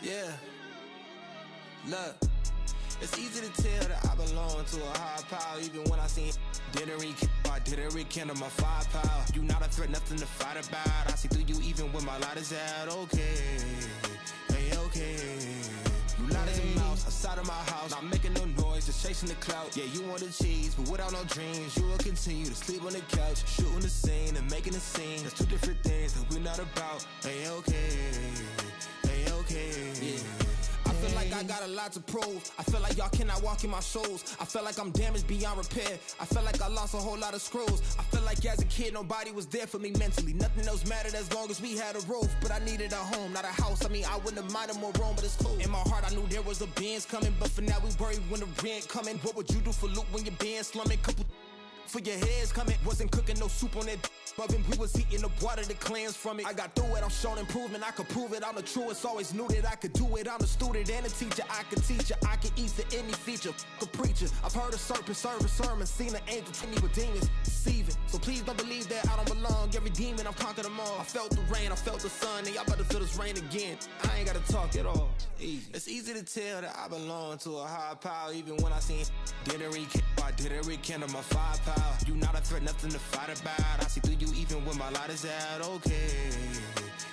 Yeah. Look, it's easy to tell that I belong to a high power. Even when I seen didn't rekindle my firepower. You not a threat, nothing to fight about. I see through you even when my light is out. Okay, hey, okay. You light as a mouse outside of my house, not making no noise, just chasing the clout. Yeah, you want the cheese, but without no dreams, you will continue to sleep on the couch, shooting the scene and making a scene. That's two different things that we're not about. Hey, okay, hey, okay. Yeah. I feel like I got a lot to prove. I feel like y'all cannot walk in my shoes. I feel like I'm damaged beyond repair. I feel like I lost a whole lot of screws. I feel like as a kid nobody was there for me mentally. Nothing else mattered as long as we had a roof. But I needed a home, not a house. I mean, I wouldn't have minded more room, but it's cool. In my heart I knew there was a Benz coming, but for now we worried when the rent coming. What would you do for loot when your band slumming? Couple for your heads coming. Wasn't cooking no soup on that oven. We was eating the water, the clams from it. I got through it, I'm showing improvement. I could prove it, I'm the truest. Always knew that I could do it. I'm the student and a teacher. I could teach you, I could eat to any feature. A preacher, I've heard a serpent serve a sermon. Seen an angel tell me with demons deceiving. So please don't believe that I don't belong. Every demon, I've conquered them all. I felt the rain, I felt the sun, and y'all better feel this rain again. I ain't gotta talk at all. Easy. It's easy to tell that I belong to a higher power. Even when I seen didn't rekindle my firepower. You not a threat, nothing to fight about. I see through you even when my light is out. Okay,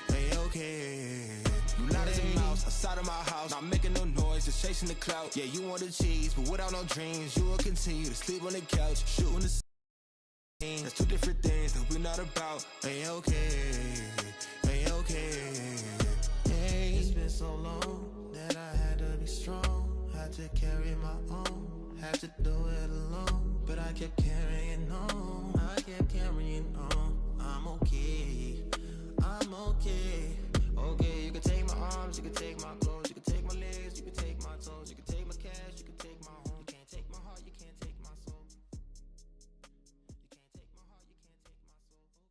hey, okay. You light as a mouse outside of my house, not making no noise, just chasing the clout. Yeah, you want the cheese, but without no dreams, you will continue to sleep on the couch, shooting the scene. That's two different things that we're not about. Hey, okay, hey, okay. Hey, it's been so long that I had to be strong, had to carry my own, had to do it alone, but I kept carrying on, I kept carrying on. I'm okay, I'm okay. Okay, you can take my arms, you can take my clothes, you can take my legs, you can take my toes, you can take my cash, you can take my home. You can't take my heart, you can't take my soul. You can't take my heart, you can't take my soul.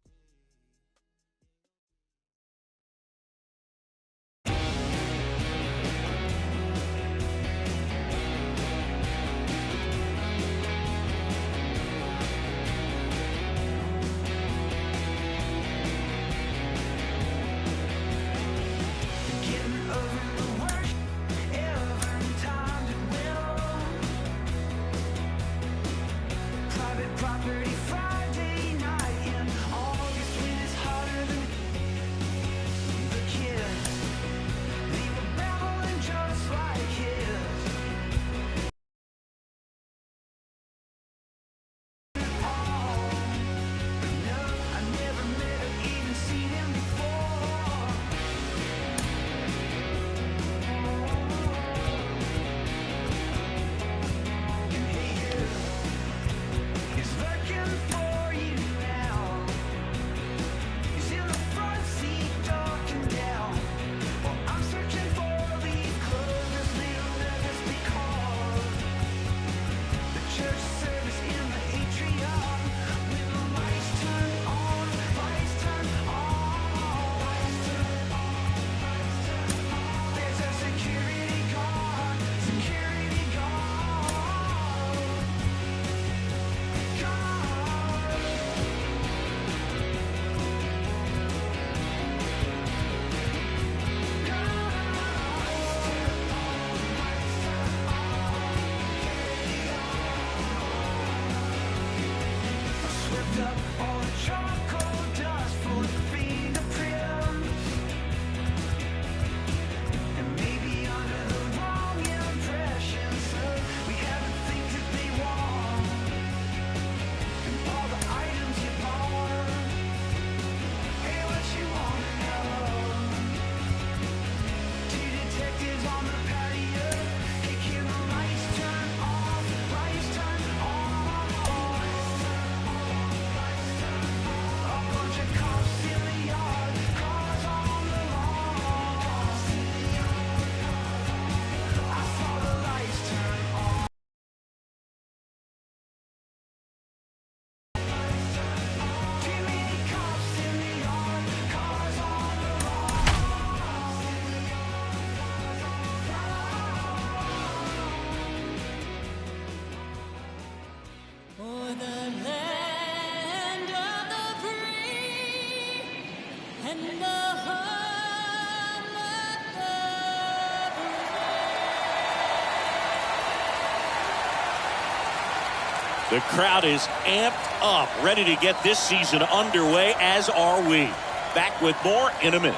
The crowd is amped up, ready to get this season underway, as are we. Back with more in a minute.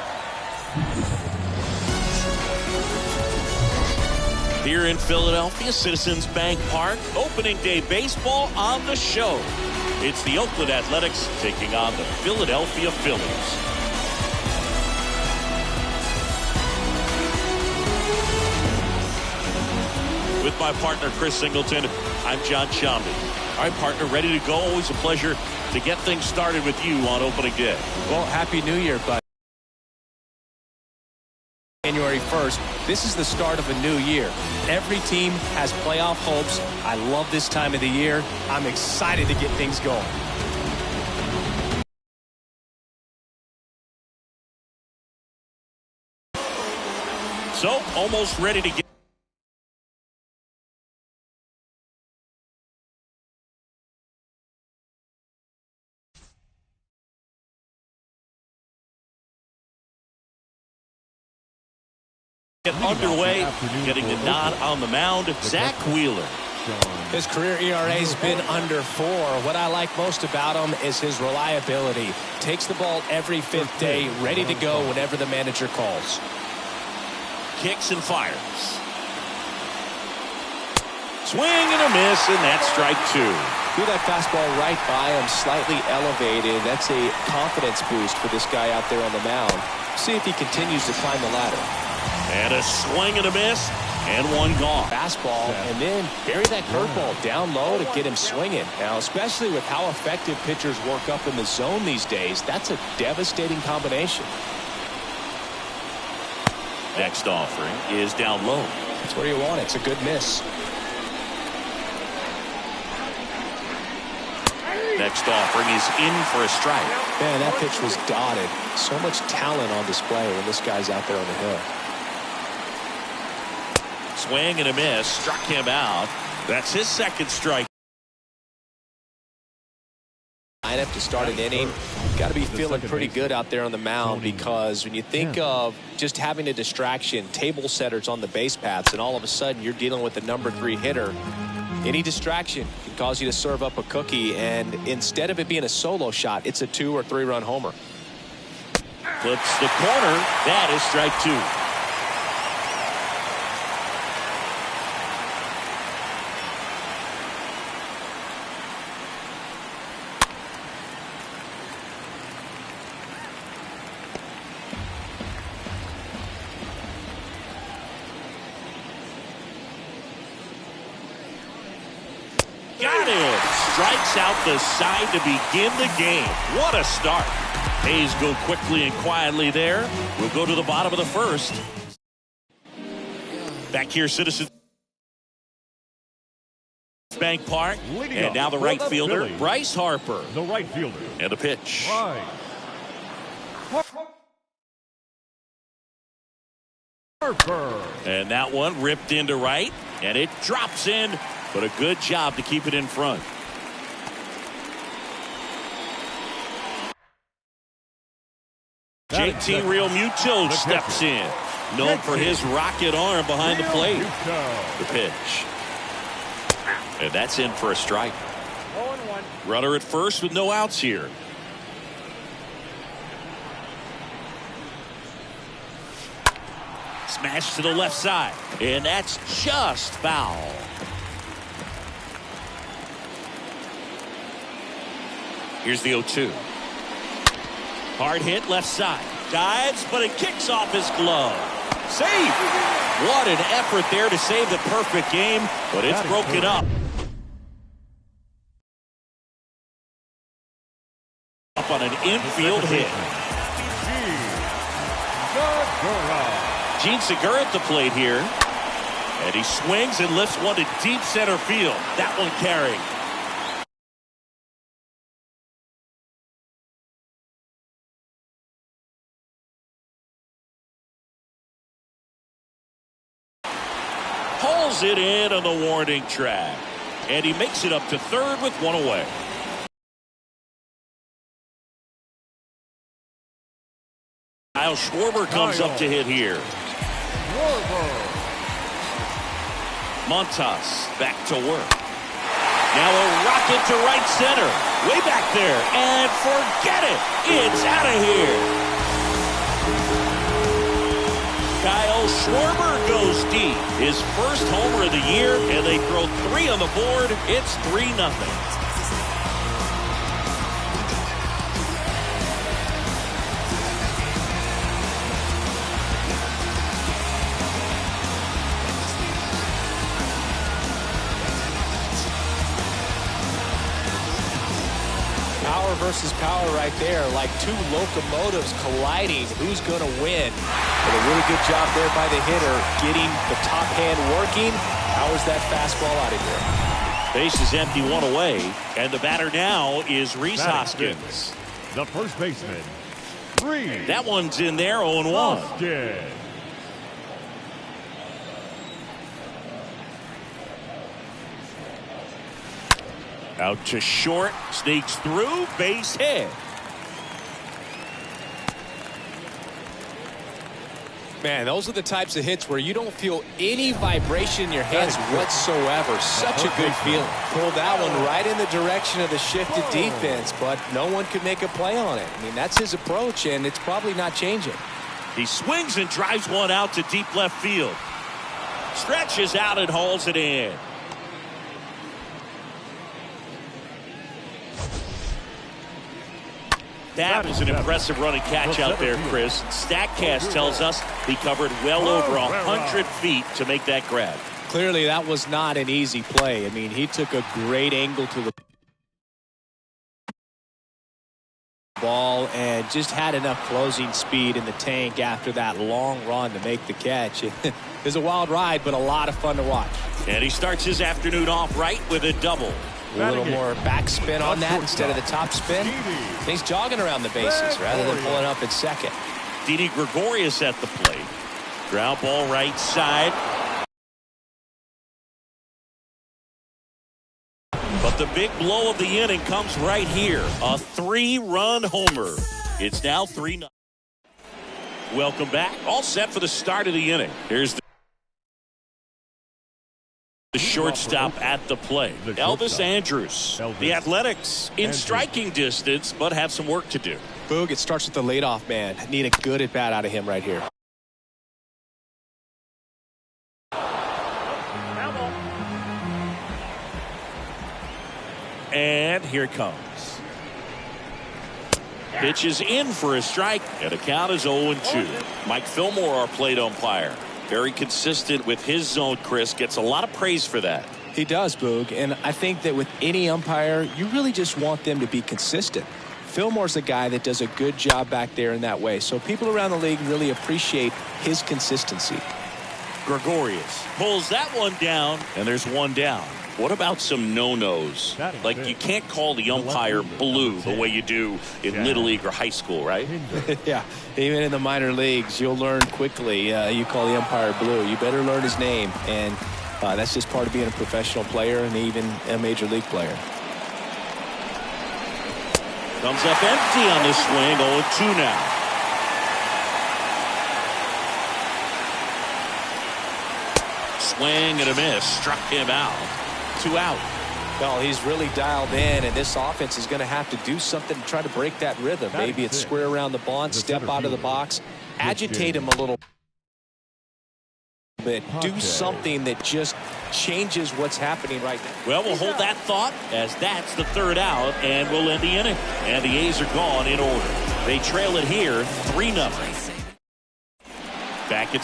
Here in Philadelphia, Citizens Bank Park, opening day baseball on the show. It's the Oakland Athletics taking on the Philadelphia Phillies. With my partner, Chris Singleton, I'm John Shambi. All right, partner, ready to go. Always a pleasure to get things started with you on opening day. Well, Happy New Year, bud. January 1st, this is the start of a new year. Every team has playoff hopes. I love this time of the year. I'm excited to get things going. So, almost ready to get underway, getting the nod on the mound, Zach Wheeler. His career ERA has been under 4. What I like most about him is his reliability. Takes the ball every 5th day, ready to go whenever the manager calls. Kicks and fires. Swing and a miss, and that's strike 2. Threw that fastball right by him, slightly elevated. That's a confidence boost for this guy out there on the mound. See if he continues to climb the ladder. And a swing and a miss, and one gone. Fastball, and then bury that curveball down low to get him swinging. Now, especially with how effective pitchers work up in the zone these days, that's a devastating combination. Next offering is down low. That's where you want it. It's a good miss. Next offering is in for a strike. Man, that pitch was dotted. So much talent on display when this guy's out there on the hill. Swing and a miss, struck him out. That's his second strike. Lineup to start an inning. Got to be feeling pretty good out there on the mound, because when you think of just having a distraction, table setters on the base paths, and all of a sudden you're dealing with the number 3 hitter, any distraction can cause you to serve up a cookie, and instead of it being a solo shot, it's a 2 or 3 run homer. Flips the corner. That is strike 2. Got it. Strikes out the side to begin the game. What a start. Hayes go quickly and quietly there. We'll go to the bottom of the first. Back here, Citizens Bank Park. And now the right fielder, Bryce Harper. The right fielder. And a pitch. Harper. And that one ripped into right. And it drops in. But a good job to keep it in front. JT Realmuto steps in. Known for his rocket arm behind the plate. The pitch. And that's in for a strike. 0-1. Runner at first with no outs here. Smash to the left side. And that's just foul. Here's the 0-2. Hard hit left side. Dives, but it kicks off his glove. Save! What an effort there to save the perfect game, but it's broken up. Up on an infield hit. Gene Segura at the plate here. And he swings and lifts one to deep center field. That one carrying. Pulls it in on the warning track. And he makes it up to third with one away. Kyle Schwarber comes up to hit here. Montas back to work. Now a rocket to right center. Way back there. And forget it. It's out of here. Kyle Schwarber goes deep. His first homer of the year, and they throw 3 on the board. It's 3-0. Power versus power right there, like 2 locomotives colliding. Who's going to win? But a really good job there by the hitter, getting the top hand working. Powers that fastball out of here. Base is empty, 1 away, and the batter now is Rhys Hoskins. The first baseman, Rhys. That one's in there, 0-1. Hoskins. Out to short, sneaks through, base hit. Man, those are the types of hits where you don't feel any vibration in your hands whatsoever. Such a good feeling. Pulled that one right in the direction of the shifted defense, but no one could make a play on it. I mean, that's his approach, and it's probably not changing. He swings and drives one out to deep left field. Stretches out and hauls it in. That was an impressive running catch out there, Chris. StatCast tells us he covered well over 100 feet to make that grab. Clearly, that was not an easy play. I mean, he took a great angle to the ball and just had enough closing speed in the tank after that long run to make the catch. It was a wild ride, but a lot of fun to watch. And he starts his afternoon off right with a double. A little more backspin on that instead of the top spin. He's jogging around the bases rather than pulling up at second. Didi Gregorius at the plate. Ground ball right side. But the big blow of the inning comes right here. A 3-run homer. It's now 3-0. Welcome back. All set for the start of the inning. Here's the shortstop at the plate. Elvis Andrus. The Athletics in striking distance, but have some work to do. Boog, it starts with the leadoff man. Need a good at bat out of him right here. And here it comes. Pitch is in for a strike, and the count is 0-2. Mike Fillmore, our plate umpire. Very consistent with his zone, Chris. Gets a lot of praise for that. He does, Boog. And I think that with any umpire, you really just want them to be consistent. Fillmore's a guy that does a good job back there in that way. So people around the league really appreciate his consistency. Gregorius pulls that one down, and there's one down. What about some no-nos? Like, you can't call the umpire blue the way you do in Little League or high school, right? Yeah, even in the minor leagues, you'll learn quickly. You call the umpire blue. You better learn his name, and that's just part of being a professional player and even a major league player. Comes up empty on this swing, 0-2 now. Swing and a miss, struck him out. 2 out. Well, he's really dialed in, and this offense is going to have to do something to try to break that rhythm. Maybe it's square around the bunt, step out of the box, agitate him a little bit, do something that just changes what's happening right now. Well, we'll hold that thought as that's the 3rd out, and we'll end the inning. And the A's are gone in order. They trail it here 3-0. Back at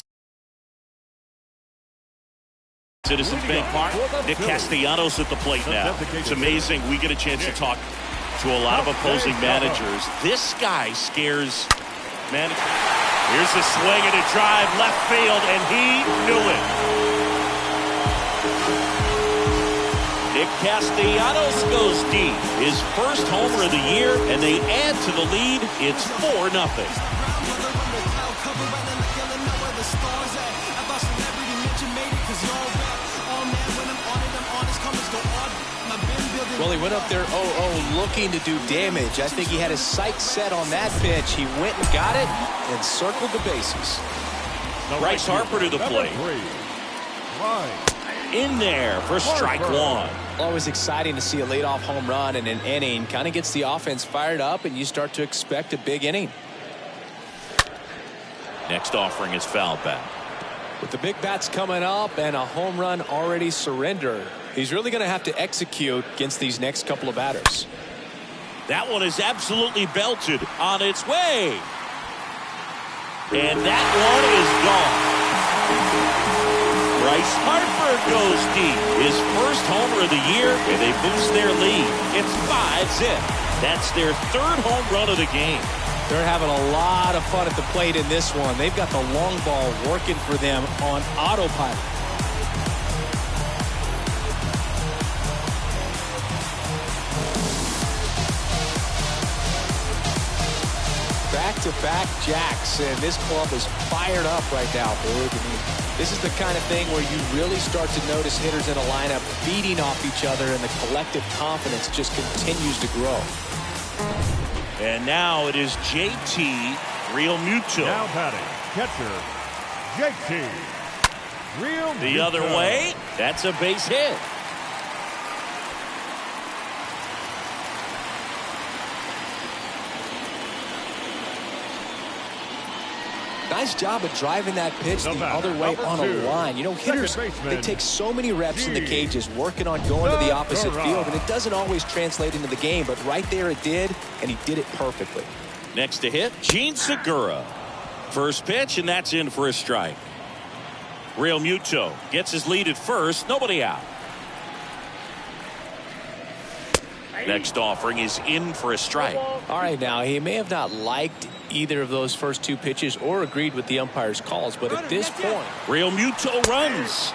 Citizens Bank Park. Nick Castellanos at the plate now. It's amazing. We get a chance to talk to a lot of opposing managers. This guy scares managers. Here's a swing and a drive left field, and he knew it. Nick Castellanos goes deep. His first homer of the year, and they add to the lead. It's 4-0. Well, he went up there 0-0 looking to do damage. I think he had his sights set on that pitch. He went and got it and circled the bases. Bryce Harper to the plate. In there for strike 1. Always exciting to see a leadoff home run in an inning. Kind of gets the offense fired up, and you start to expect a big inning. Next offering is foul back. With the big bats coming up and a home run already surrendered, he's really going to have to execute against these next couple of batters. That one is absolutely belted on its way. And that one is gone. Bryce Harper goes deep. His first homer of the year, and they boost their lead. It's 5-zip. That's their third home run of the game. They're having a lot of fun at the plate in this one. They've got the long ball working for them on autopilot. Back-to-back jacks, and this club is fired up right now, Boog. I mean, this is the kind of thing where you really start to notice hitters in a lineup feeding off each other, and the collective confidence just continues to grow. And now it is JT Realmuto. Now batting, catcher, JT Realmuto. The other way, that's a base hit. Nice job of driving that pitch the other way on a line. You know, hitters, they take so many reps in the cages working on going to the opposite field, and it doesn't always translate into the game, but right there it did, and he did it perfectly. Next to hit, Gene Segura. First pitch, and that's in for a strike. Realmuto gets his lead at first, nobody out. Next offering is in for a strike. All right, now, he may have not liked either of those first two pitches or agreed with the umpire's calls, but at this point, Realmuto runs.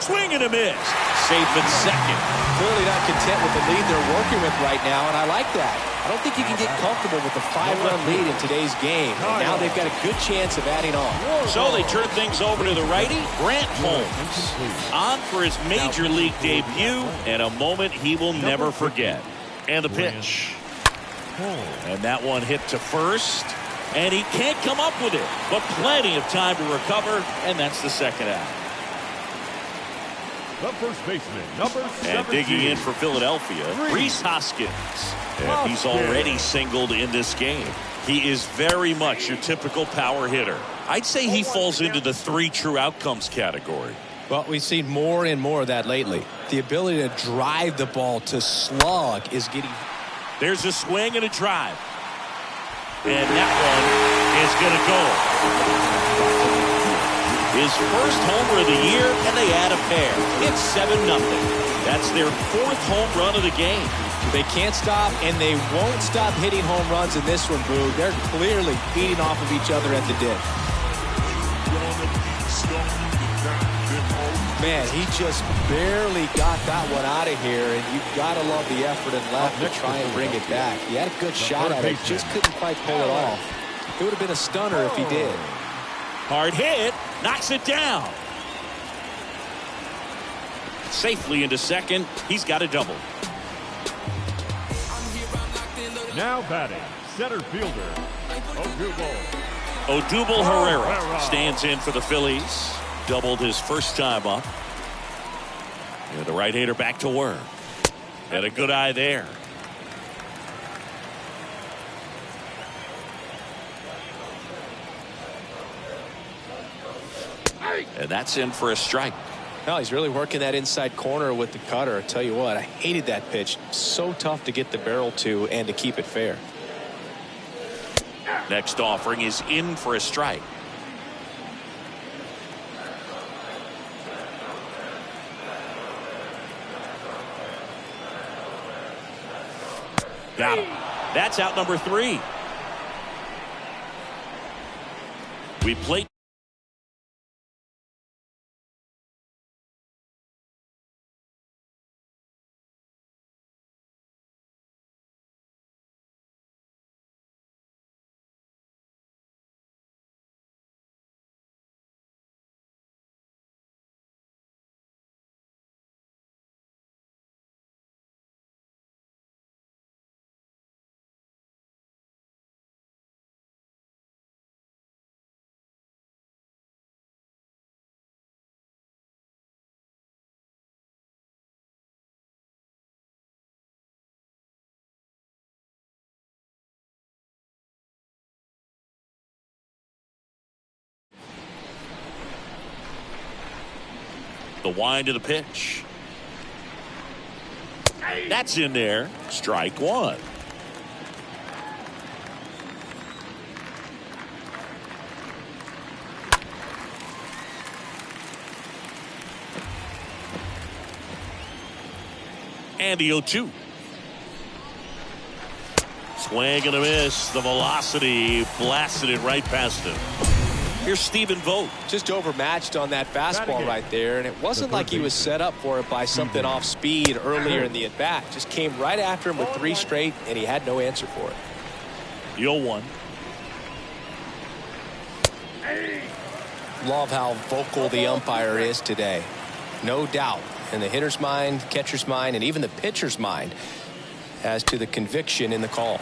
Swing and a miss. Safe at second. Clearly not content with the lead they're working with right now, and I like that. I don't think you can get comfortable with a 5-run lead in today's game, and now they've got a good chance of adding on. So they turn things over to the righty, Grant Holmes. On for his major league debut, and a moment he will never forget. And the pitch. And that one hit to first. And he can't come up with it, but plenty of time to recover, and that's the second out. The first baseman, number 17. And digging in for Philadelphia, Rhys Hoskins. And he's already singled in this game. He is very much your typical power hitter. I'd say he falls into the 3 true outcomes category. Well, we've seen more and more of that lately. The ability to drive the ball, to slug, is getting... There's a swing and a drive. And that one is going to go. His first homer of the year, and they add a pair. It's 7-0. That's their 4th home run of the game. They can't stop, and they won't stop hitting home runs in this one, Boo. They're clearly feeding off of each other at the dish. Man, he just barely got that one out of here, and you've got to love the effort and left to try and bring it back. He had a good shot at it, just couldn't quite pull it off. It would have been a stunner if he did. Hard hit, knocks it down. Safely into second, he's got a double. Now batting, center fielder, Odubel Herrera stands in for the Phillies. Doubled his first time up. And the right-hander back to work. And a good eye there. And that's in for a strike. No, he's really working that inside corner with the cutter. I tell you what, I hated that pitch. So tough to get the barrel to and to keep it fair. Next offering is in for a strike. Got him. That's out number 3. We played. The wind of the pitch. That's in there. Strike one. And the 0-2. Swing and a miss. The velocity blasted it right past him. Here's Stephen Vogt. Just overmatched on that fastball right there, and it wasn't like he was set up for it by something off speed earlier in the at-bat. Just came right after him with 3 straight, and he had no answer for it. The 0-1. Love how vocal the umpire is today. No doubt in the hitter's mind, catcher's mind, and even the pitcher's mind as to the conviction in the call.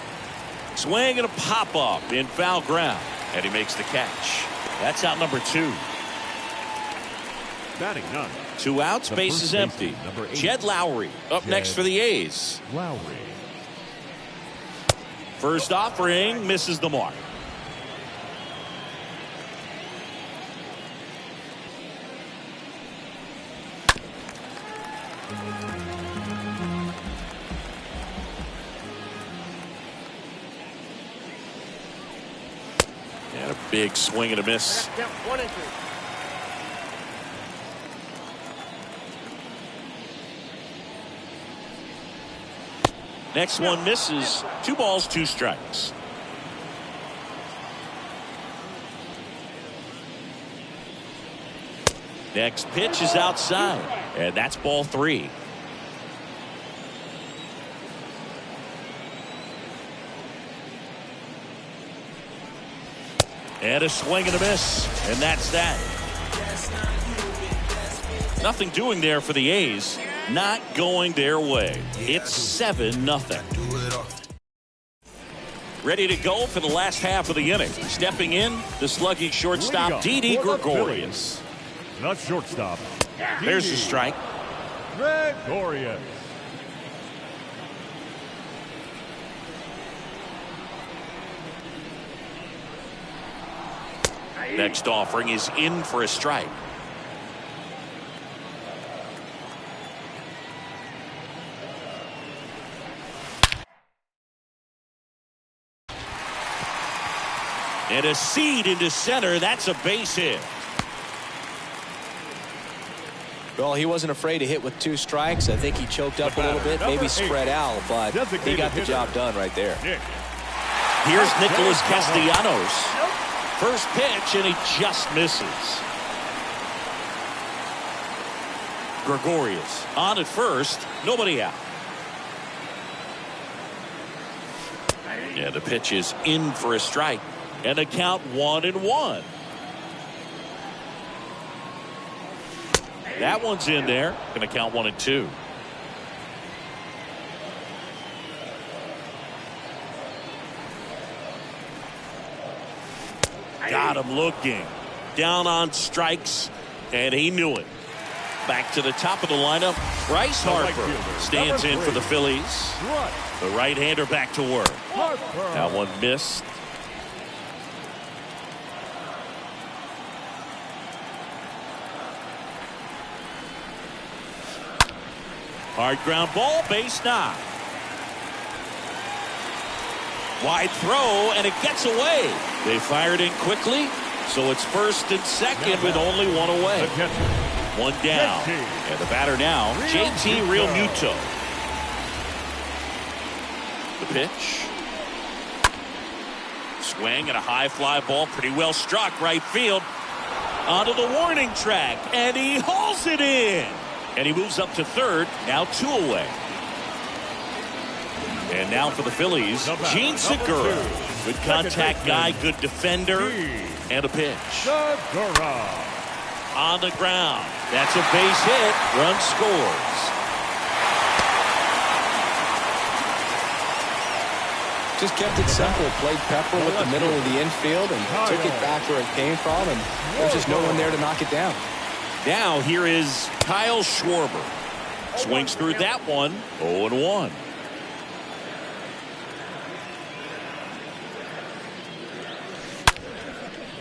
Swing and a pop-up in foul ground, and he makes the catch. That's out number 2. Batting none. 2 outs, base is empty. Jed Lowry up next for the A's. Lowry. First offering misses the mark. And a big swing and a miss. Next one misses. 2 balls, 2 strikes. Next pitch is outside, and that's ball 3. And a swing and a miss, and that's that. Nothing doing there for the A's. Not going their way. It's 7-0. Ready to go for the last half of the inning. Stepping in, the slugging shortstop, Didi Gregorius. The shortstop. There's the strike. Gregorius. Next offering is in for a strike. And a seed into center. That's a base hit. Well, he wasn't afraid to hit with 2 strikes. I think he choked up a little bit, maybe spread out, but he got the job done right there. Here's Nicholas Castellanos. First pitch, and he just misses. Gregorius on at first, nobody out. Yeah, the pitch is in for a strike, and the count 1-1. That one's in there. Going to count 1-2. Got him looking. Down on strikes, and he knew it. Back to the top of the lineup. Bryce Harper stands in for the Phillies. The right-hander back to work. That one missed. Hard ground ball, base knock. Wide throw, and it gets away. They fired in quickly, so it's first and second with only 1 away. 1 down. And the batter now, JT Realmuto. The pitch. Swing and a high fly ball, pretty well struck right field. Onto the warning track, and he hauls it in. And he moves up to third, now 2 away. And now for the Phillies, Gene Segura. Good contact guy, good defender, and a pitch. Segura. On the ground. That's a base hit. Run scores. Just kept it simple. Played Pepper with the middle of the infield and took it back where it came from, and there's just no one there to knock it down. Now here is Kyle Schwarber. Swings through that one. 0-1.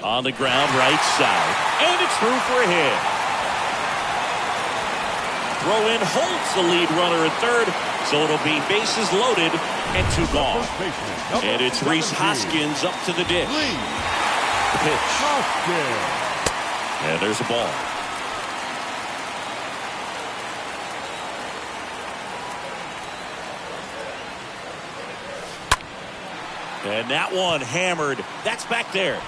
On the ground, right side. And it's through for a hit. throw in holds the lead runner at third, so it'll be bases loaded and 2 gone. And it's Rhys Hoskins up to the dish. The pitch. And there's a ball. And that one hammered. That's back there.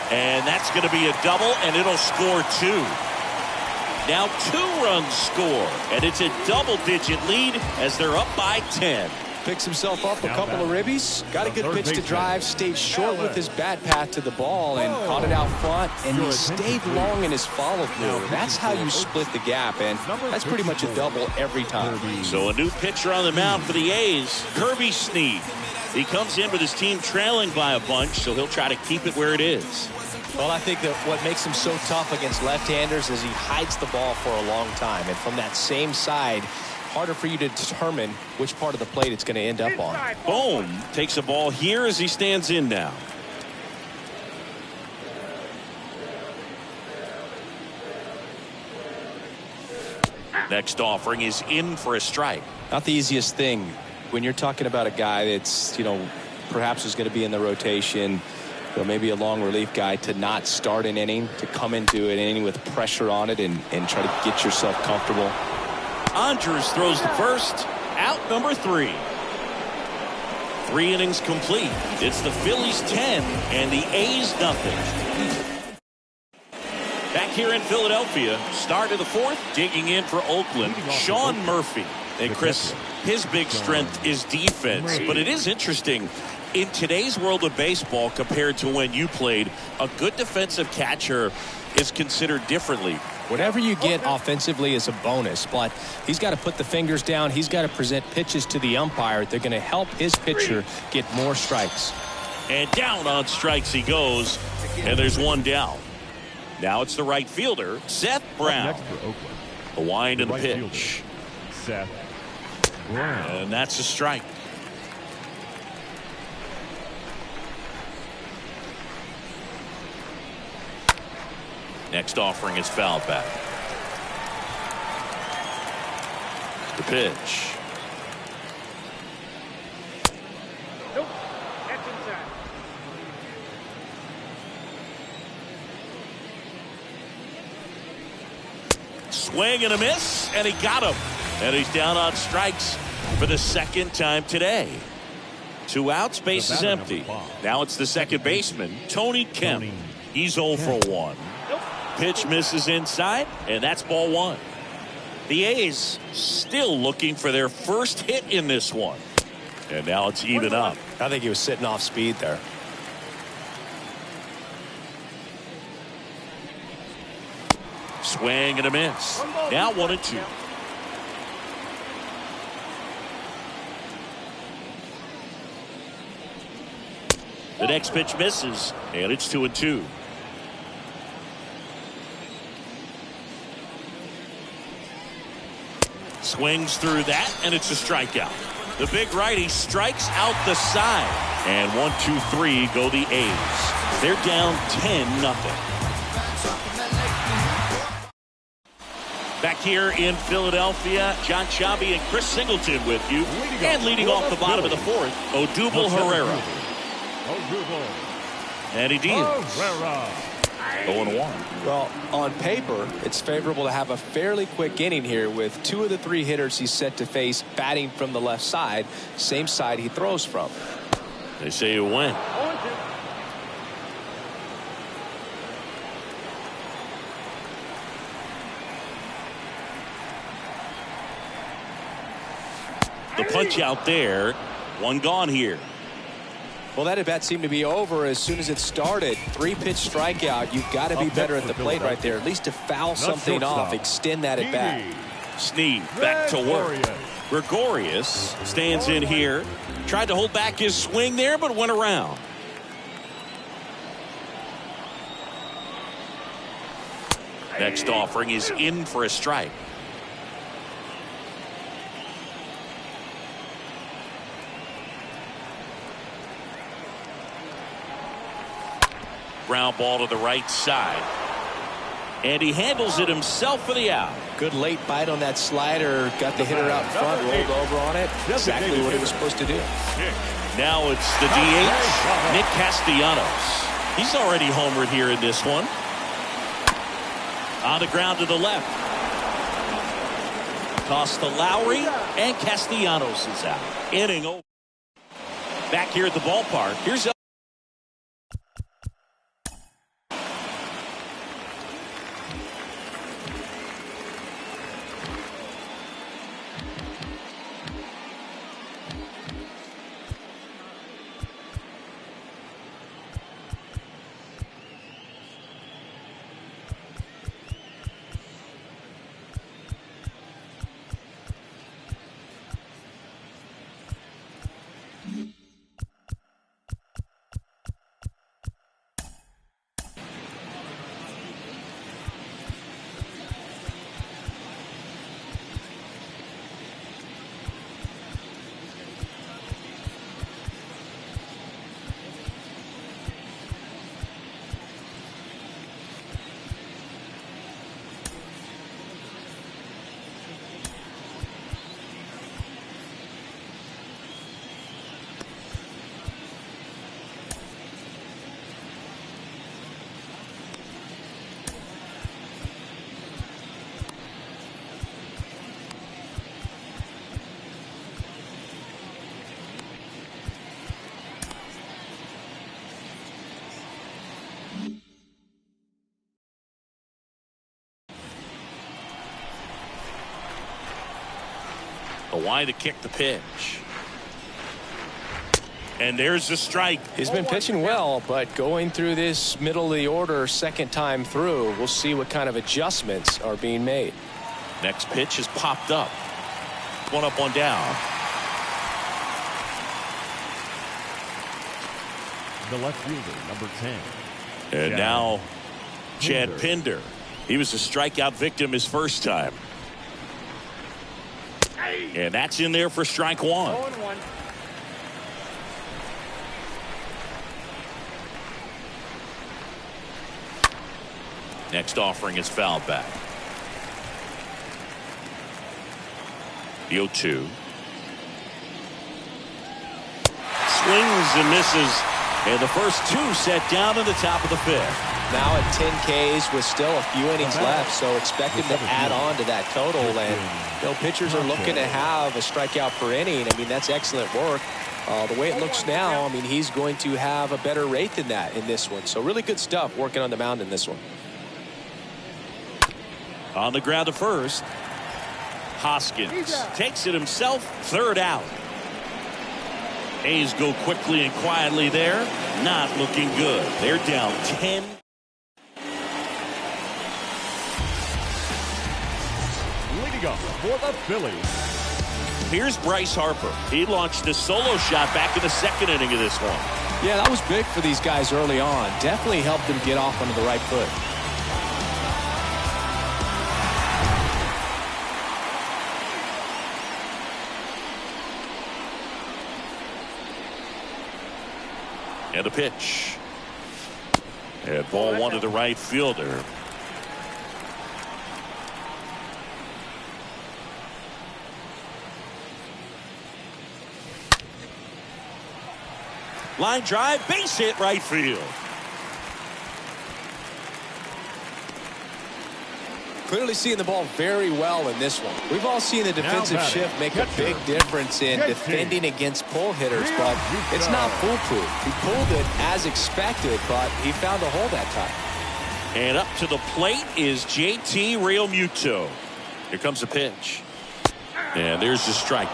And that's going to be a double, and it'll score 2. Now 2 runs score, and it's a double-digit lead as they're up by 10. Picks himself up a couple of ribbies. Got a good pitch to drive. Stayed short with his bat path to the ball and caught it out front. And he stayed long in his follow-through. That's how you split the gap, and that's pretty much a double every time. So a new pitcher on the mound for the A's, Kirby Snead. He comes in with his team trailing by a bunch, so he'll try to keep it where it is. Well, I think that what makes him so tough against left-handers is he hides the ball for a long time. And from that same side, harder for you to determine which part of the plate it's going to end up on. Bohm takes a ball here as he stands in now. Next offering is in for a strike. Not the easiest thing when you're talking about a guy that's, perhaps is going to be in the rotation, maybe a long relief guy, to not start an inning, to come into an inning with pressure on it and try to get yourself comfortable. Andres throws the first, out number 3. 3 innings complete. It's the Phillies 10 and the A's nothing. Back here in Philadelphia, start of the 4th, digging in for Oakland, Sean Murphy. And Chris, his big strength is defense, but it is interesting. In today's world of baseball, compared to when you played, a good defensive catcher is considered differently. Whatever you get offensively is a bonus, but he's got to put the fingers down. He's got to present pitches to the umpire. They're going to help his pitcher get more strikes. And down on strikes he goes, and there's 1 down. Now it's the right fielder, Seth Brown. The wind and the pitch. Seth Brown. And that's a strike. Next offering is fouled back. The pitch. Nope. That's inside. Swing and a miss, and he got him. And he's down on strikes for the 2nd time today. 2 outs, base is empty. Now it's the second baseman, Tony Kemp. He's 0 for 1. Pitch misses inside, and that's ball 1. The A's still looking for their first hit in this one. And now it's even up. I think he was sitting off speed there. Swing and a miss. Now 1-2. The next pitch misses, and it's 2-2. Swings through that, and it's a strikeout. The big righty strikes out the side. And 1-2-3 go the A's. They're down 10-0. Back here in Philadelphia, John Shabby and Chris Singleton with you. And leading off the bottom of the 4th, Odubel Herrera. And he deals. 0-1. Well, on paper, it's favorable to have a fairly quick inning here with 2 of the 3 hitters he's set to face batting from the left side, same side he throws from. They say you win. The punch out there. 1 gone here. Well, that at-bat seemed to be over as soon as it started. 3-pitch strikeout. You've got to be better at the plate right there, at least to foul something off, extend that at-bat. Snead back to work. Gregorius stands in here. Tried to hold back his swing there, but went around. Next offering is in for a strike. Ground ball to the right side. And he handles it himself for the out. Good late bite on that slider. Got the hitter out in front, rolled over on it. Exactly what he was supposed to do. Now it's the DH, Nick Castellanos. He's already homered here in this one. On the ground to the left. Toss to Lowry, and Castellanos is out. Inning over. Back here at the ballpark. Here's the wide to kick the pitch. And there's the strike. He's been pitching well, but going through this middle of the order second time through, we'll see what kind of adjustments are being made. Next pitch is popped up. One up, one down. The left fielder, number 10. And now Chad Pinder. He was a strikeout victim his first time. And that's in there for strike one. 0-1. Next offering is fouled back. The 0-2. Swings and misses. And the first two set down in the top of the fifth. Now at 10 Ks with still a few innings left, so expect him to add on to that total. And pitchers are looking to have a strikeout per inning. I mean, that's excellent work. The way it looks now, I mean, he's going to have a better rate than that in this one. So really good stuff working on the mound in this one. On the ground to first. Hoskins takes it himself, third out. A's go quickly and quietly there. Not looking good. They're down 10. Leading up for the Phillies. Here's Bryce Harper. He launched a solo shot back in the second inning of this one. Yeah, that was big for these guys early on. Definitely helped them get off onto the right foot. And a pitch. And ball one to the right fielder. Line drive, base hit, right field. Clearly seeing the ball very well in this one. We've all seen the defensive shift make a big difference in defending against pull hitters, but it's not foolproof. He pulled it as expected, but he found a hole that time. And up to the plate is JT Realmuto. Here comes the pitch. And there's the strike.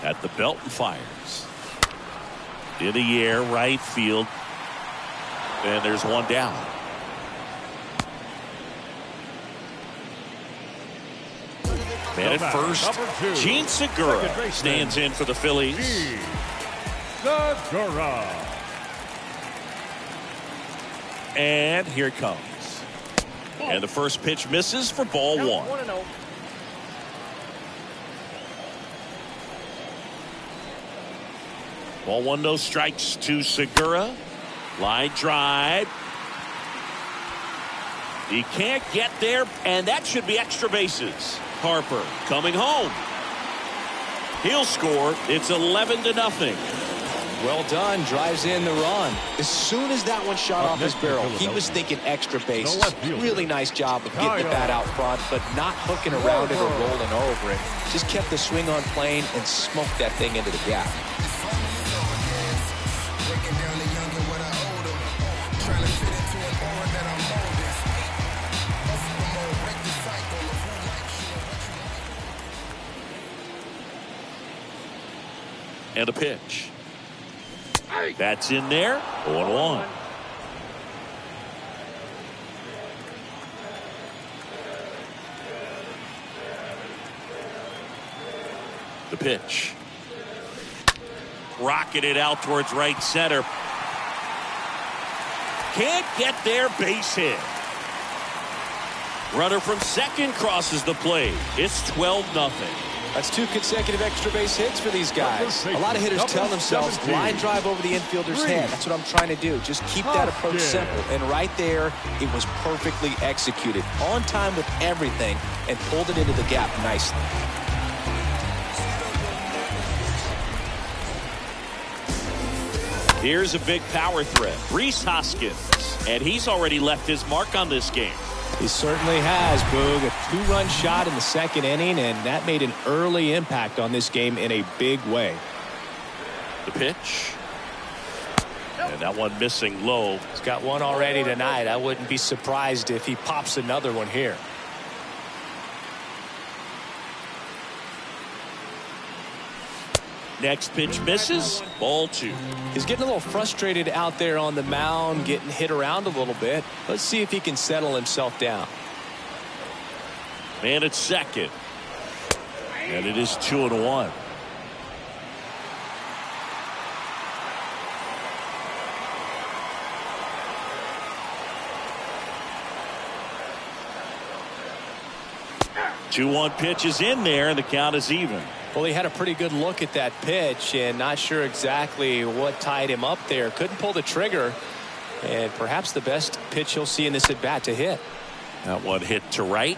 At the belt and fires. In the air, right field. And there's one down. And at first, Gene Segura stands in for the Phillies. Segura. And here it comes. And the first pitch misses for ball one. 1-0. 1, no strikes to Segura. Line drive. He can't get there, and that should be extra bases. Harper coming home. He'll score. It's 11-0. Well done. Drives in the run. As soon as that one shot off his barrel, he was thinking extra bases. Really nice job of getting the bat out front, but not hooking around it or rolling over it. Just kept the swing on plane and smoked that thing into the gap. And a pitch. That's in there. 0-1. The pitch. Rocketed out towards right center. Can't get there. Base hit. Runner from second crosses the plate. It's 12-0. That's 2 consecutive extra base hits for these guys. A lot of hitters tell themselves, line drive over the infielder's head. That's what I'm trying to do. Just keep that approach simple. And right there, it was perfectly executed. On time with everything, and pulled it into the gap nicely. Here's a big power threat. Rhys Hoskins. And he's already left his mark on this game. He certainly has, Boog. A 2-run shot in the second inning, and that made an early impact on this game in a big way. The pitch. And that one missing low. He's got one already tonight. I wouldn't be surprised if he pops another one here. Next pitch misses. Ball 2. He's getting a little frustrated out there on the mound, getting hit around a little bit. Let's see if he can settle himself down. Man at second. And it is 2-1. Two-one pitch is in there, and the count is even. Well, he had a pretty good look at that pitch and not sure exactly what tied him up there. Couldn't pull the trigger, and perhaps the best pitch he'll see in this at-bat to hit. That one hit to right.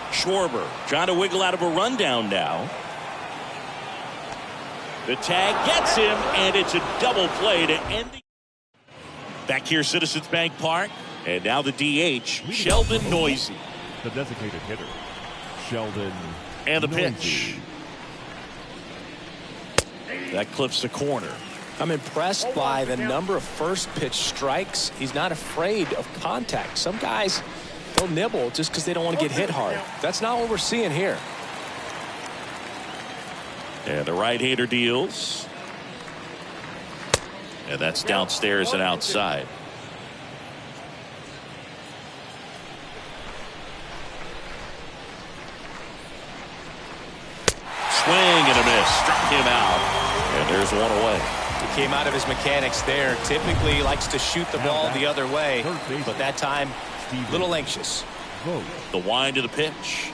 Schwarber trying to wiggle out of a rundown now. The tag gets him, and it's a double play to end the... Back here, Citizens Bank Park, and now the DH, Sheldon Noisy. The designated hitter, Sheldon. And the pitch. That clips the corner. I'm impressed by the number of first pitch strikes. He's not afraid of contact. Some guys, they'll nibble just because they don't want to get hit hard. That's not what we're seeing here. And the right-hander deals. And that's downstairs and outside. Swing and a miss. Struck him out. And there's one away. He came out of his mechanics there. Typically he likes to shoot the ball the other way, but that time a little anxious. The wind to the pitch.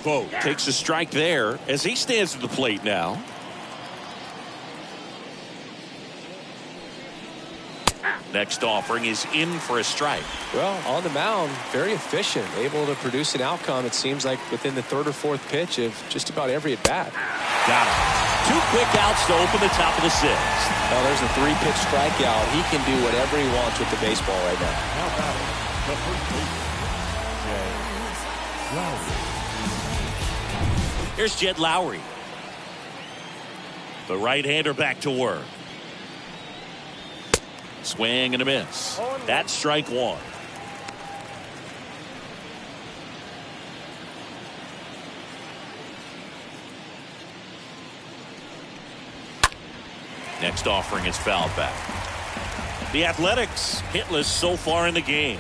Vogt takes a strike there as he stands at the plate now. Next offering is in for a strike. Well, on the mound, very efficient, able to produce an outcome, it seems like, within the third or fourth pitch of just about every at-bat. Got him. 2 quick outs to open the top of the 6th. Well, there's a 3-pitch strikeout. He can do whatever he wants with the baseball right now. How about it? The first baseman, Jed Lowry. Here's Jed Lowry. The right-hander back to work. Swing and a miss. That's strike 1. Next offering is fouled back. The Athletics hitless so far in the game.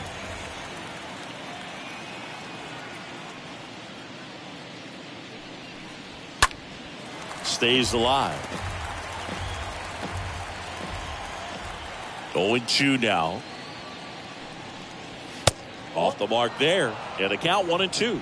Stays alive. 0-2 now. Off the mark there. And the count 1-2.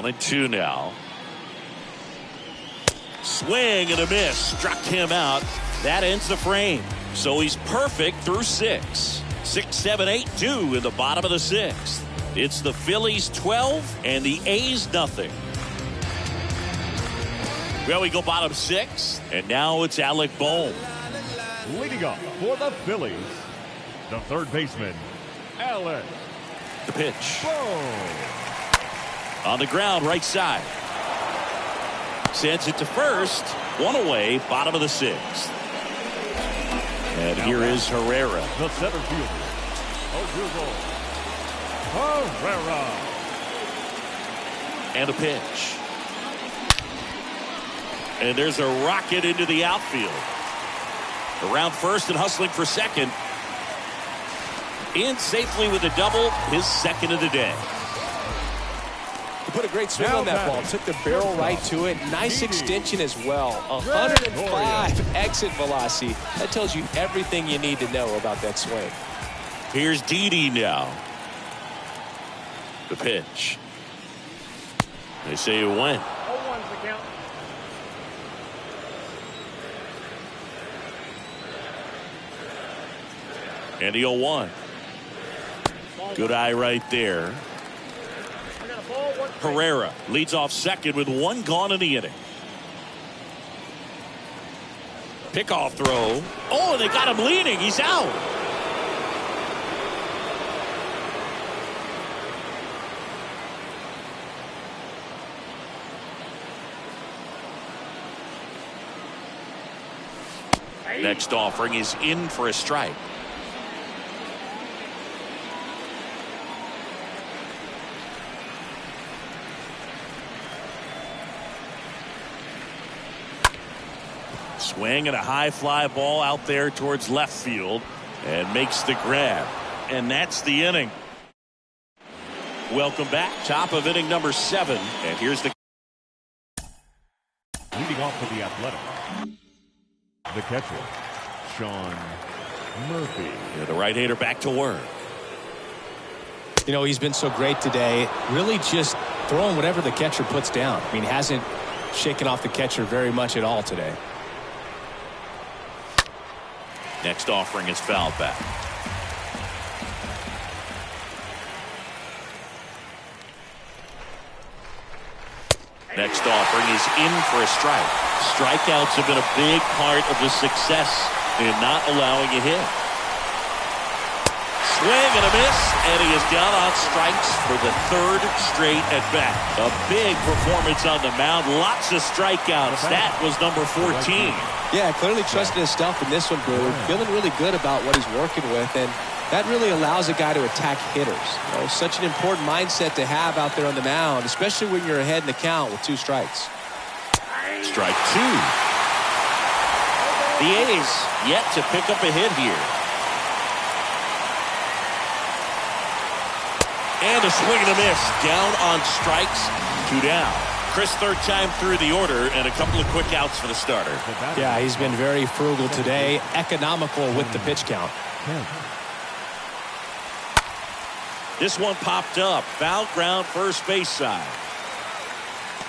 1-2 now. Swing and a miss. Struck him out. That ends the frame. So he's perfect through 6. 6, 7, 8, 2 in the bottom of the 6th. It's the Phillies 12 and the A's nothing. Well, we go bottom 6, and now it's Alec Bohm. Leading up for the Phillies, the third baseman, Alec. The pitch. Bohm. On the ground, right side. Sends it to first. 1 away, bottom of the 6th. And here is Herrera. The center fielder, Herrera. And a pitch. And there's a rocket into the outfield. Around first and hustling for second. In safely with a double, his second of the day. He put a great swing on that ball. Took the barrel right to it. Nice extension as well. 105 exit velocity. That tells you everything you need to know about that swing. Here's Didi now. The pitch. They say it went. 0-1's the count. And the 0-1. Good eye right there. Herrera leads off second with 1 gone in the inning. Pickoff throw. Oh, they got him leaning. He's out. Next offering is in for a strike. Swing and a high fly ball out there towards left field and makes the grab. And that's the inning. Welcome back. Top of inning number 7. And here's the Leading off for the Athletic, the catcher, Sean Murphy. the right-hander back to work. You know, he's been so great today. Really just throwing whatever the catcher puts down. I mean, hasn't shaken off the catcher very much at all today. Next offering is fouled back. Next offering is in for a strike. Strikeouts have been a big part of the success in not allowing a hit. Swing and a miss, and he is down on strikes for the 3rd straight at bat. A big performance on the mound. Lots of strikeouts. That was number 14. Yeah, clearly trusting his stuff in this one, Brewer. Feeling really good about what he's working with, and that really allows a guy to attack hitters. You know, such an important mindset to have out there on the mound, especially when you're ahead in the count with 2 strikes. Strike 2. The A's yet to pick up a hit here. And a swing and a miss. Down on strikes. 2 down. Chris, 3rd time through the order, and a couple of quick outs for the starter. Yeah, he's been very frugal today. Economical with the pitch count. This one popped up. Foul ground, first base side.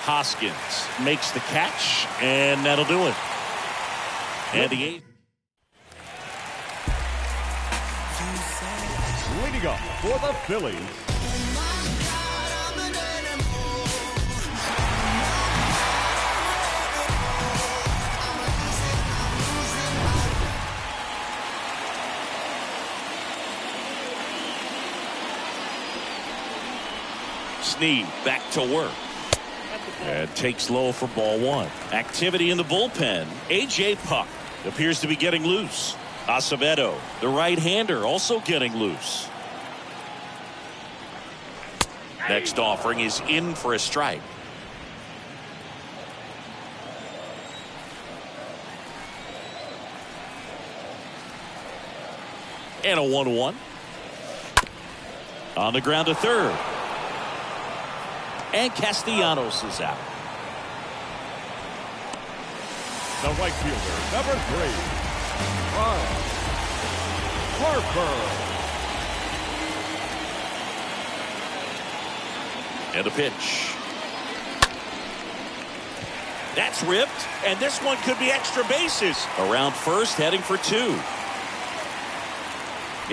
Hoskins makes the catch, and that'll do it. And the A's. Leading up for the Phillies, Snead back to work. And takes low for ball 1. Activity in the bullpen. A.J. Puck appears to be getting loose. Acevedo, the right-hander, also getting loose. Next offering is in for a strike. And a 1-1. On the ground to third. And Castellanos is out. the right fielder, number 3, Harper. And a pitch. That's ripped, and this one could be extra bases. Around first, heading for 2.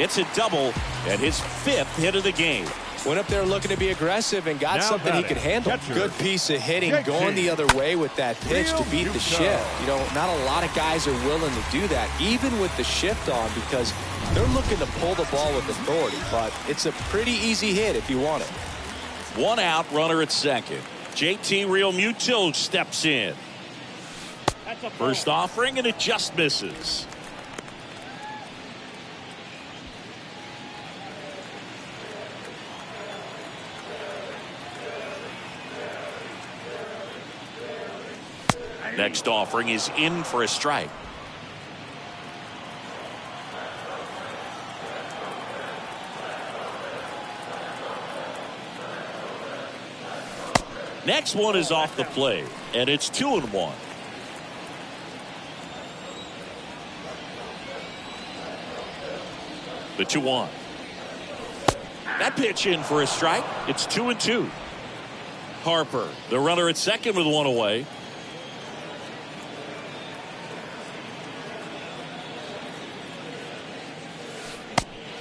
It's a double and his 5th hit of the game. Went up there looking to be aggressive and got something he could handle. Catcher. Good piece of hitting, going the other way with that pitch to beat the shift. You know, not a lot of guys are willing to do that, even with the shift on, because they're looking to pull the ball with authority. But it's a pretty easy hit if you want it. 1 out, runner at second. JT Realmuto steps in. First offering, and it just misses. Next offering is in for a strike. Next one is off the plate, and it's 2-1. The 2-1. That pitch in for a strike. It's 2-2. Harper, the runner at second with 1 away.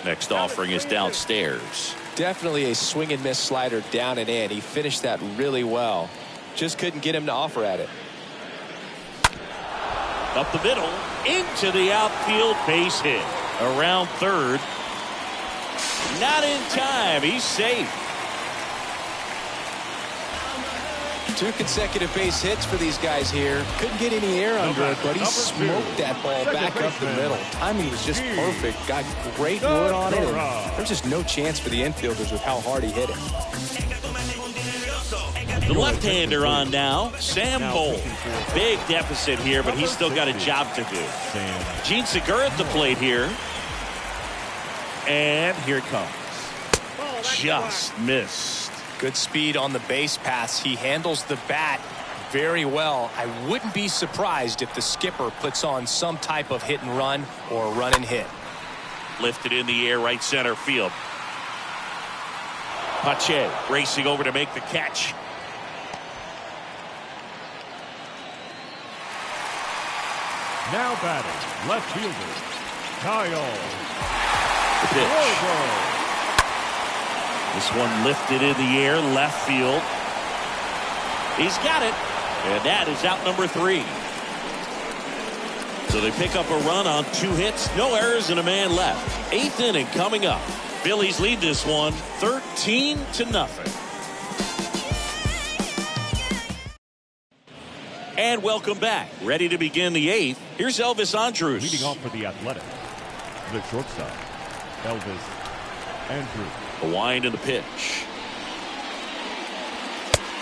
Next offering is downstairs. Definitely a swing and miss slider down and in. He finished that really well. Just couldn't get him to offer at it. Up the middle, into the outfield, base hit. Around third. Not in time. He's safe. 2 consecutive base hits for these guys here. Couldn't get any air under it, but he smoked that ball back up the middle. Timing was just perfect. Got great wood on it. And there's just no chance for the infielders with how hard he hit it. The left-hander on now, Sam Bowl. Big deficit here, but he's still got a job to do. Gene Segura at the plate here. And here it comes. Just missed. Good speed on the base pass. He handles the bat very well. I wouldn't be surprised if the skipper puts on some type of hit and run or run and hit. Lifted in the air, right center field. Pache racing over to make the catch. Now batting, left fielder, Kyle. The pitch. This one lifted in the air, left field. He's got it. And that is out number 3. So they pick up a run on 2 hits, no errors, and a man left. 8th inning coming up. Phillies lead this one 13-0. And welcome back. Ready to begin the 8th. Here's Elvis Andrus. Leading off for the Athletic, the shortstop, Elvis Andrus. The wind and the pitch.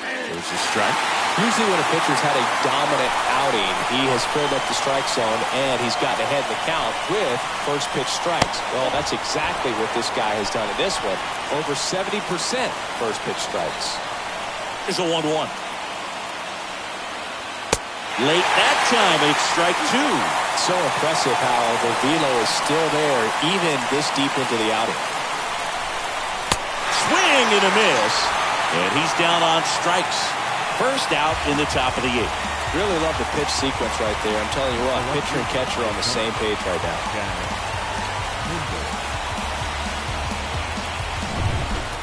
There's a strike. Usually when a pitcher's had a dominant outing, he has filled up the strike zone and he's gotten ahead in the count with first pitch strikes. Well, that's exactly what this guy has done in this one. Over 70% first pitch strikes. Here's a 1-1. Late that time, and it's strike 2. So impressive how the velo is still there even this deep into the outing. Swing and a miss, and he's down on strikes. First out in the top of the 8th. Really love the pitch sequence right there. I'm telling you what, pitcher and catcher on the same page right now.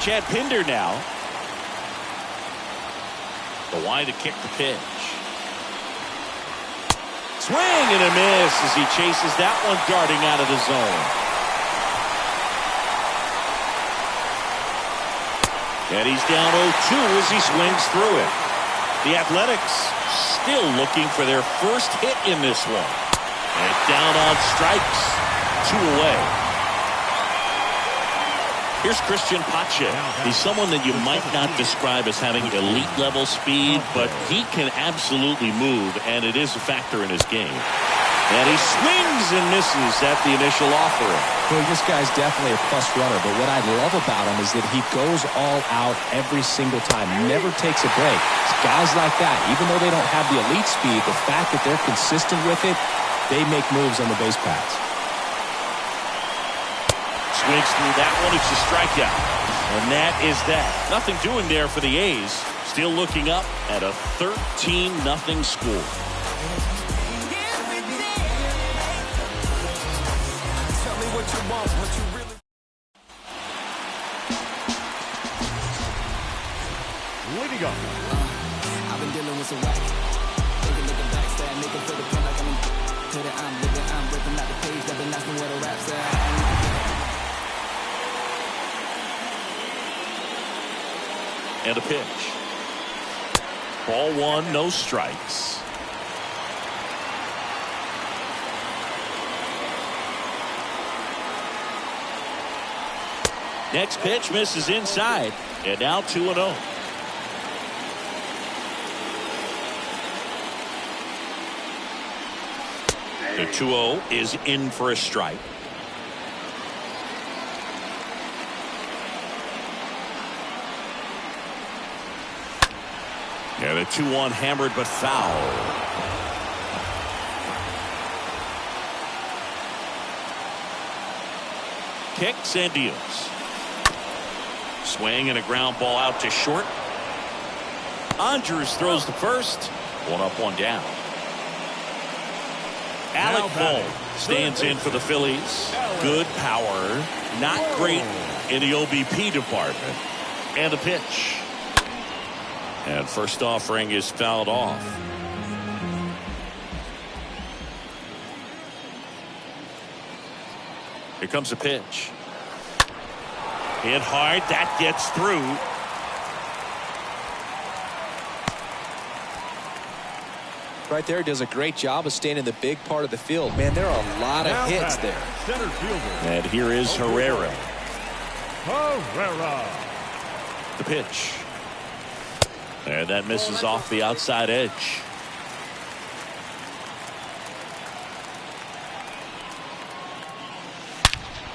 Chad Pinder now. The wind to kick the pitch. Swing and a miss as he chases that one darting out of the zone. And he's down 0-2 as he swings through it. The Athletics still looking for their first hit in this one. And down on strikes. 2 away. Here's Christian Pache. He's someone that you might not describe as having elite level speed, but he can absolutely move, and it is a factor in his game. And he swings and misses at the initial offering. Well, this guy's definitely a plus runner, but what I love about him is that he goes all out every single time, never takes a break. It's guys like that, even though they don't have the elite speed, the fact that they're consistent with it, they make moves on the base paths. Swings through that one. It's a strikeout. And that is that. Nothing doing there for the A's. Still looking up at a 13-0 score. Leading up. I've been dealing with some whack. Looking back, stab, making feel the pain like I'm in. To the I'm living, I'm ripping out the page. I've been asking where the rap's at. And a pitch. Ball one, no strikes. Next pitch misses inside, and now 2-0. The 2-0 is in for a strike. Yeah, the 2-1 hammered but foul. Kicks and deals. Swing and a ground ball out to short. Andrews throws the first. One up, one down. Alec Bohm stands in for the Phillies. Good power. Not great in the OBP department. And a pitch. And first offering is fouled off. Here comes a pitch. Hit hard. That gets through. Right there, does a great job of staying in the big part of the field. Man, there are a lot of hits there. Center fielder. And here is Herrera. Herrera. The pitch. And that misses off the outside edge.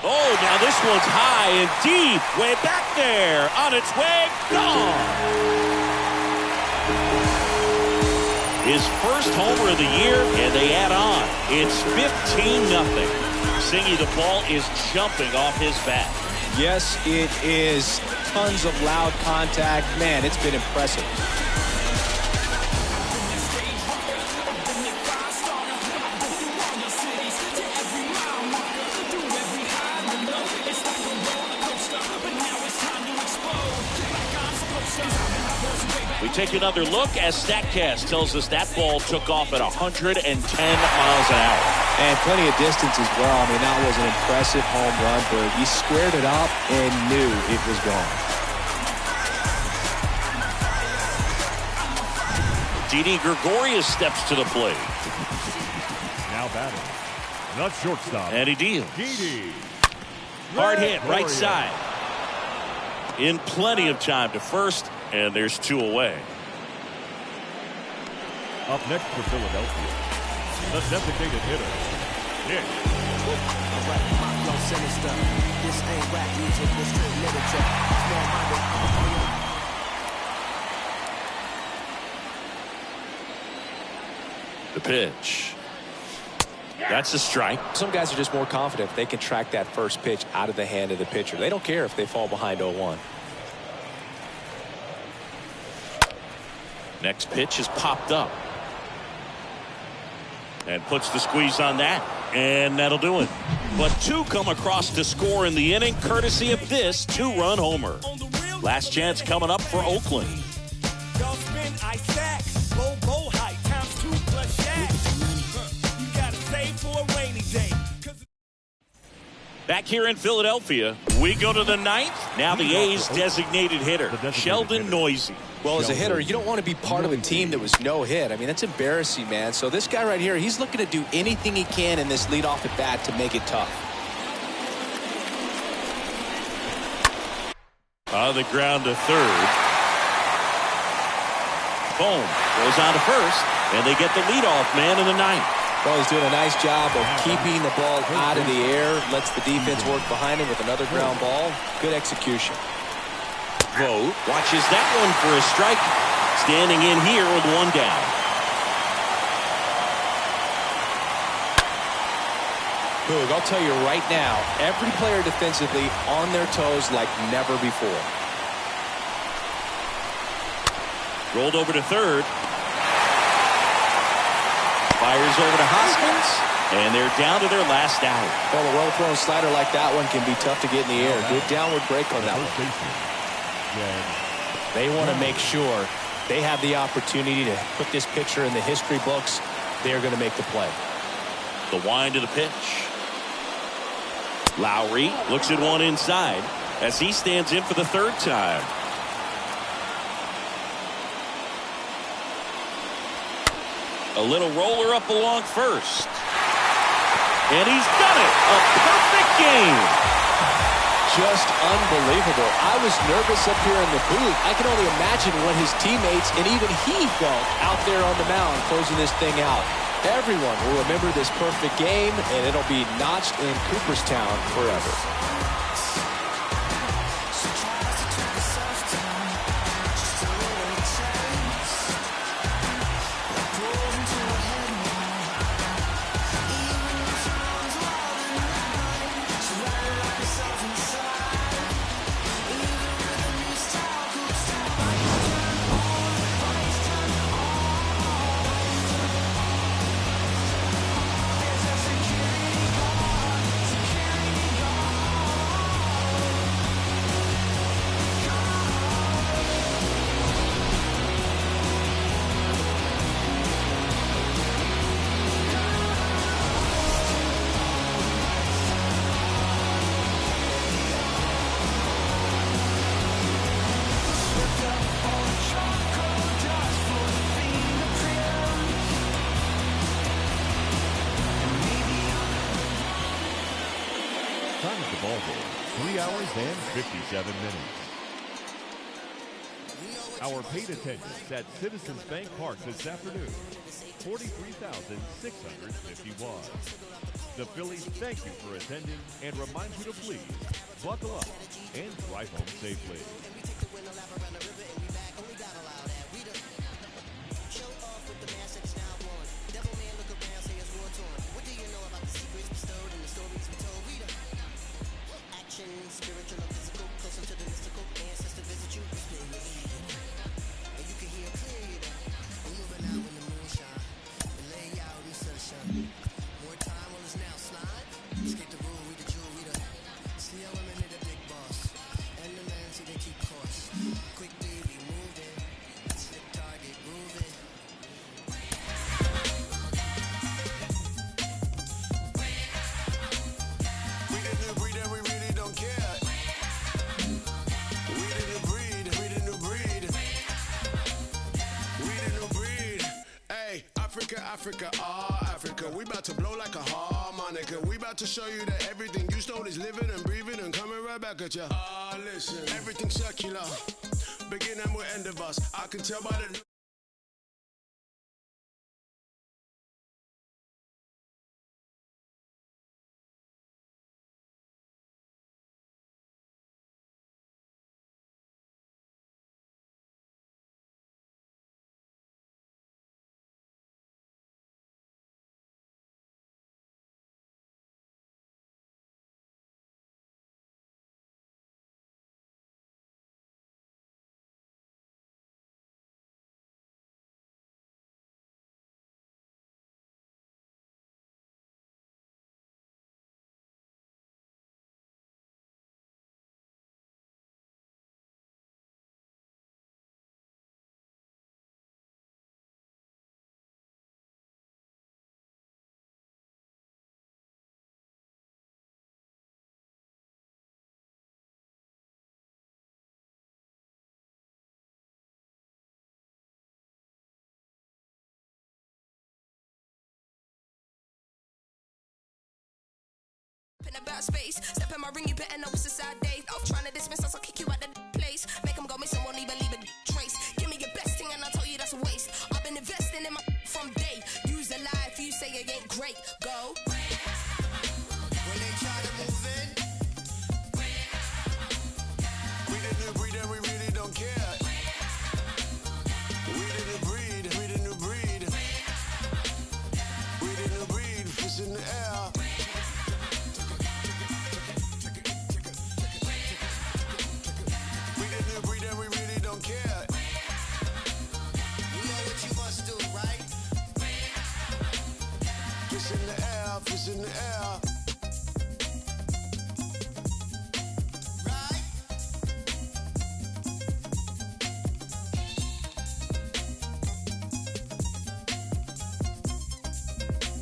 Oh, now this one's high and deep. Way back there. On its way. Gone. His first homer of the year, and they add on. It's 15-0. Singy, the ball is jumping off his bat. Yes, it is. Tons of loud contact. Man, it's been impressive. We take another look as StatCast tells us that ball took off at 110 miles an hour. And plenty of distance as well. I mean, that was an impressive home run, but he squared it up and knew it was gone. Didi Gregorius steps to the plate. Now batting. The shortstop. And he deals. Didi. Hard hit, right side. In plenty of time to first, and there's two away. Up next for Philadelphia, the designated hitter, Nick. The pitch. That's a strike. Some guys are just more confident if they can track that first pitch out of the hand of the pitcher. They don't care if they fall behind 0-1. Next pitch is popped up. And puts the squeeze on that. And that'll do it. But two come across to score in the inning, courtesy of this two-run homer. Last chance coming up for Oakland. Back here in Philadelphia, we go to the ninth. Now the A's designated hitter, Sheldon Noisy. Well, as a hitter, you don't want to be part of a team that was no hit. I mean, that's embarrassing, man. So this guy right here, he's looking to do anything he can in this leadoff at bat to make it tough. On the ground to third. Boom. Goes on to first, and they get the leadoff man in the ninth. Well, he's doing a nice job of keeping the ball out of the air. Lets the defense work behind him with another ground ball. Good execution. Vogt watches that one for a strike. Standing in here with one down. Boog, I'll tell you right now, every player defensively on their toes like never before. Rolled over to third. Fires over to Hoskins. And they're down to their last out. Well, a well-thrown slider like that one can be tough to get in the air. Good downward break on that one. They want to make sure they have the opportunity to put this pitcher in the history books. They're going to make the play. The wind to the pitch. Lowry looks at one inside as he stands in for the third time. A little roller up along first. And he's done it. A perfect game. Just unbelievable. I was nervous up here in the booth. I can only imagine what his teammates and even he felt out there on the mound closing this thing out. Everyone will remember this perfect game, and it'll be notched in Cooperstown forever. Time at the ball game, 3 hours and 57 minutes. Our paid attendance at Citizens Bank Park this afternoon, 43,651. The Phillies thank you for attending and remind you to please buckle up and drive home safely. Spiritual or physical, closer to the mystical, ancestor visit you, whisper in your ear. And you can hear clearly that we're moving out in the moonshine, we lay out in the sunshine. More time on us now, slide. Escape the rule, read the jewel, read the CEO women in the big boss. And the man see they keep course. Quick baby, move it. Slip target, move it. We didn't breathe and we really don't care. Africa, Africa, we about to blow like a harmonica. We about to show you that everything you stole is living and breathing and coming right back at you. Listen, everything's circular, beginning with end of us. I can tell by the... About space, step in my ring, you better know it's a sad day. I'm trying to dismiss us, I'll kick you out of the place. Make